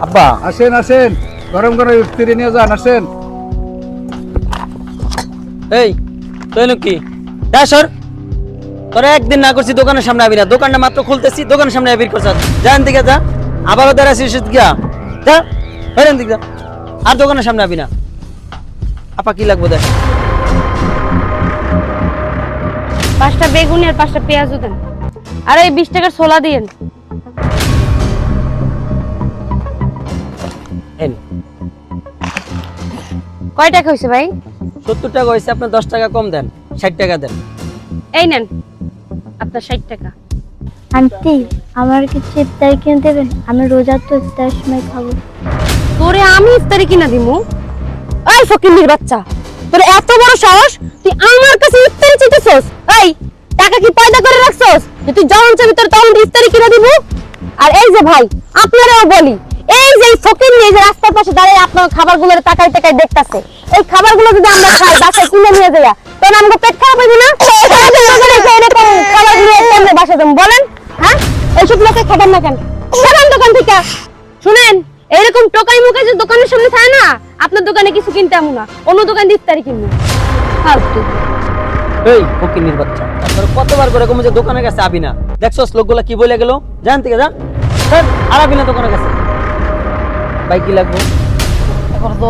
আব্বা আসেন আসেন, গরম গরম ইফতারি নিয়ে যান, আসেন। এই তুই কি সর তোরা একদিন না করছি দোকানের সামনে আবি না, দোকানটা মাত্র খুলতেছি দোকানের সামনে আবির করছ, যান দিকে যা, আবারও দাঁড়াছিস গিয়া যা বেরেন দিকে যা, আর দোকানের সামনে আবি না। আপা কি লাগবো দেখ। 5টা বেগুনি আর 5টা পেঁয়াজও দেন, আর এই 20 টাকার ছোলা দিয়েন। এই কয় টাকা হয়েছে ভাই? 70 টাকা হয়েছে, আপনি 10 টাকা কম দেন, 60 টাকা দেন। এই নেন আপনার 60 টাকা। আন্টি আমার কিছু ইফতারি কিনে দেবেন? আমি রোজা তো ইফতারের সময় খাবো। তোরে আমি ইফতারি কিনা দিমু? এই ফকিন্নির বাচ্চা, তোর এত বড় সাহস, তুই আমার কাছে ইফতারি চাইতেছস? এই টাকা কি পয়দা করে রাখছস যে তুই যখন চাবি তোর তখন ইফতারি কিনা দিব? আর এই যে ভাই আপনারাও বলি, এই যে ফকিন্নি এই যে রাস্তার পাশে দাঁড়িয়ে আপনার খাবারগুলোর তাকাই তাকাই দেখতাছে, এই খাবারগুলো যদি আমরা খাই বাসায় কিনে নিয়ে যাই তখন আমাকে পেট খারাপ হইবে না? এরকম খাবারগুলো কেমনে বাসায় দেবো বলেন? হ্যাঁ, এইসব লোকে খাবেন না কেন? খাবেন দোকান থেকে। শুনেন, এরকম টোকাই মুখাই যে দোকানের সামনে থাকে না, আপনার দোকানে কিছু কিনতে আমু না, অন্য দোকান দিয়ে ইফতারি কিনবো। ফালতু। এই ফকিন্নির বাচ্চা, তারপরে কতবার করে কমে যে দোকানের কাছে আবি না, দেখছস লোকগুলা কি বলে গেল, জান থেকে যা স্যার, আর আবি না দোকানের কাছে। ভাই কি লাগবে? এখন তো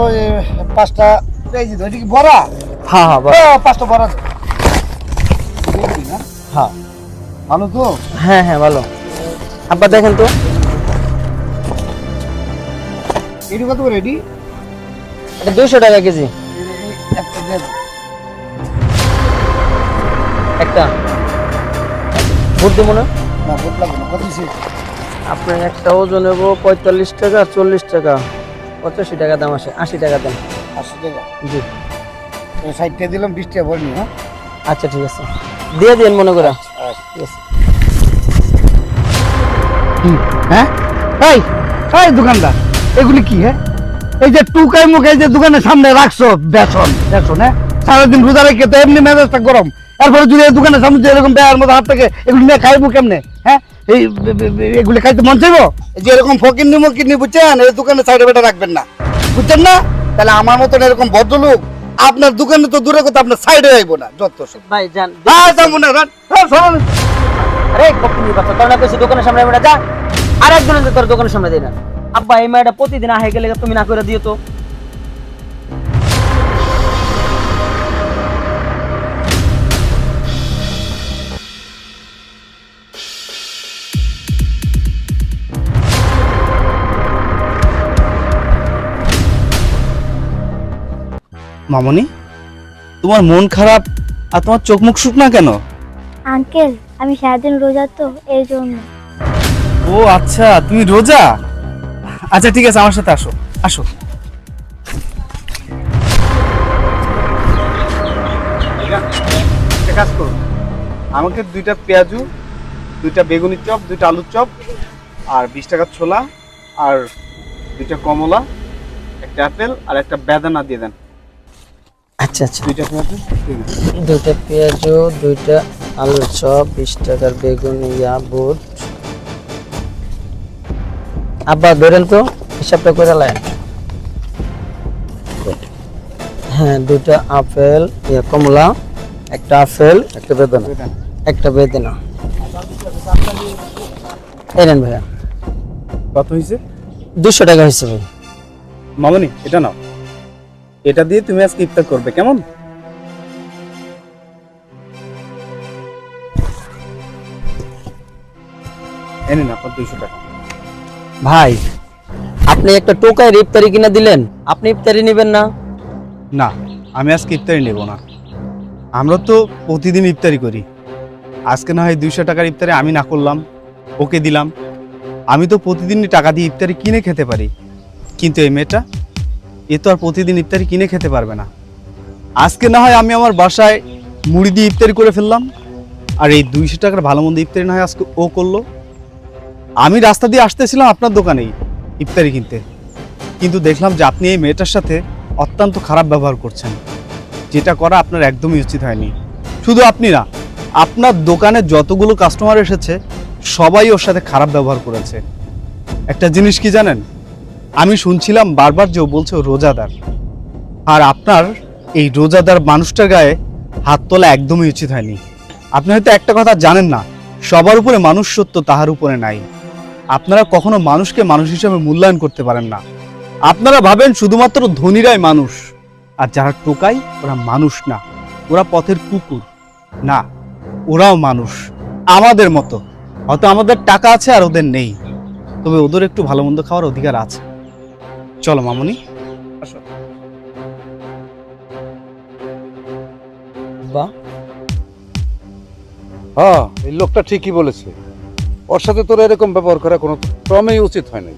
5টা পেঁয়াজি ধরে কি বড়া? হ্যাঁ হ্যাঁ বল। 5টা বড়া না? হ্যাঁ ভালো তো? হ্যাঁ হ্যাঁ ভালো। আব্বা দেখেন তো এটি কত করে এটি? এটা 200 টাকা কেজি। একটা দেন। একটা ভোট দেবো না? না ভোট লাগবে না, কত দিছি? আপনার একটা ওজন নেব 45 টাকা, 40 টাকা, 85 টাকা দাম আসে, 80 টাকা দেন। 80 টাকা। জি 60 টাকা দিলাম, 20 টাকা ভরনি। হ্যাঁ আচ্ছা ঠিক আছে, দিয়ে দিন মনে করে। ঠিক আছে। হ্যাঁ এই এই দোকানদার, এগুলি কি? হ্যাঁ এই যে টুকাই মুখাই যে দোকানের সামনে রাখছো বেসন বেসন, হ্যাঁ সারাদিন রোজা রেখে তো এমনি মেজাজটা গরম, এরপরে যদি এই দোকানের সামনে যে এরকম বেয়ার মতো হাত থেকে এগুলি নিয়ে খাইবো কেমনে? হ্যাঁ এই এগুলি খাইতে মন চাইবো? যে এরকম ফকিন্নি মকিন্নি বুঝছেন, এই দোকানের সাইডে বেটা রাখবেন না, বুঝছেন না? তাহলে আমার মতন এরকম ভদ্রলোক আপনার দোকানে তো দূরে কথা, আপনার সাইডে আইবো না যত সব। ভাই যান। যাবো না, আরে কপিনি বাচ্চা, তোর না কইছি দোকানের সামনে বেটা যা, আর একজন তোর দোকানের সামনে দেই না। আব্বা এই মাইটা প্রতিদিন আহে গেলে তুমি না করে দিও তো। মামনি, তোমার মন খারাপ আর তোমার চোখ মুখ শুকনা কেন? আঙ্কেল আমি সারাদিন রোজা তো এই জন্য। ও আচ্ছা, তুমি রোজা? আচ্ছা ঠিক আছে, আমার সাথে আসো আসো। একটা কাজ করুন, আমাকে 2টা পেঁয়াজু, 2টা বেগুনি চপ, 2টা আলুর চপ, আর 20 টাকার ছোলা, আর 2টা কমলা, একটা আপেল আর একটা বেদানা দিয়ে দেন। আচ্ছা আচ্ছা, 2টা পেঁয়াজু, 2টা পেঁয়াজ, 2টা আলুর চপ, 20 টাকার বেগুনিয়া বুট। আব্বা ধরেন তো, হিসাবটা করে লাইন। হ্যাঁ 2টা আপেল, কমলা, একটা আপেল, একটা বেদানা, একটা বেদানা। এই নেন ভাইয়া। কত হয়েছে? 200 টাকা হয়েছে ভাই। মামনি এটা নাও, এটা দিয়ে তুমি আজকে ইফতার করবে, কেমন? এনে না আপনার 200 টাকা। ভাই আপনি একটা টোকায় ইফতারি কিনা দিলেন, আপনি ইফতারি নেবেন না? না, আমি আজকে ইফতারি নেব না। আমরা তো প্রতিদিন ইফতারি করি, আজকে না হয় 200 টাকার ইফতারি আমি না করলাম, ওকে দিলাম। আমি তো প্রতিদিনই টাকা দিয়ে ইফতারি কিনে খেতে পারি, কিন্তু এই মেয়েটা এ তো আর প্রতিদিন ইফতারি কিনে খেতে পারবে না। আজকে না হয় আমি আমার বাসায় মুড়ি দিয়ে ইফতারি করে ফেললাম, আর এই 200 টাকার ভালো মন্দ ইফতারি না হয় আজকে ও করলো। আমি রাস্তা দিয়ে আসতেছিলাম আপনার দোকানেই ইফতারি কিনতে, কিন্তু দেখলাম যে আপনি এই মেয়েটার সাথে অত্যন্ত খারাপ ব্যবহার করছেন, যেটা করা আপনার একদমই উচিত হয়নি। শুধু আপনি না, আপনার দোকানে যতগুলো কাস্টমার এসেছে সবাই ওর সাথে খারাপ ব্যবহার করেছে। একটা জিনিস কি জানেন, আমি শুনছিলাম বারবার যে ও বলছে ও রোজাদার, আর আপনার এই রোজাদার মানুষটার গায়ে হাত তোলা একদমই উচিত হয়নি। আপনি হয়তো একটা কথা জানেন না, সবার উপরে মানুষ সত্য, তাহার উপরে নাই। আপনারা কখনো মানুষকে মানুষ হিসেবে মূল্যায়ন করতে পারেন না। আপনারা ভাবেন শুধুমাত্র ধনীরাই মানুষ, আর যারা টোকাই ওরা মানুষ না, ওরা পথের কুকুর। না, ওরাও মানুষ আমাদের মতো। হয়তো আমাদের টাকা আছে আর ওদের নেই, তবে ওদের একটু ভালো মন্দ খাওয়ার অধিকার আছে। চলো মামুনি, আসো। বাহ, হ্যাঁ, এই লোকটা ঠিকই বলেছে। ওর সাথে তোর এরকম ব্যবহার করা কোনো ক্রমেই উচিত হয় নাই।